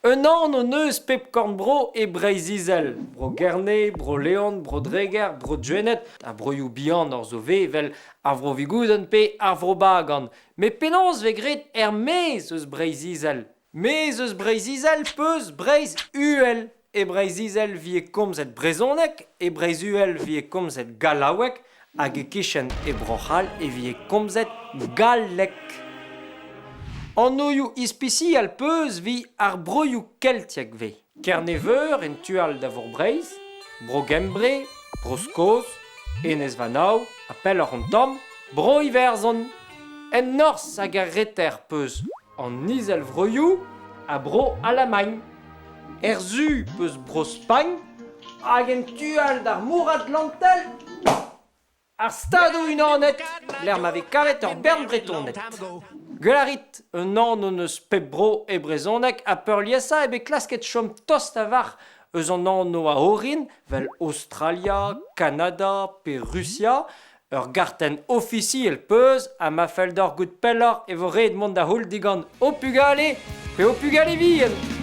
Un an o neus pep korn bro e breiz izel. Bro Gerne, bro Leon, bro Dreger, bro Djuenet, a broioù bihan ur zo vel ar vro vigouden pe ar vro bagan. Me penons ve gret mez eus breiz izel. Mez eus breiz izel peus breiz uel. E breiz izel vie komzet brezonek, e breiz uel vie komzet galawek, hag e kichen e brochal e vie komzet galek. An oioù ispisi al peus vi ar broioù keltiek ve. Kerneveur en tual da vor breiz, bro gembre, bro skoz, enez vanao, apel ar an tom, bro iverzon. En nors hag ar reter peus an izel vroioù a bro alamañ. Zu peus bro Spagn, hag en tual d'ar mourad lantel, ar stadoù unanet, l'er ma ve kavet ur bern bretonet. Gelarit un an o neus pep bro e brezonek a peur liesa ebe klasket chom tost avar eus an an o a orin vel Australia, Canada pe Russia, ur garten ofisi el peus a ma fel d'or gout pellor e vo red mont da houl digant o pugale pe o pugale vien.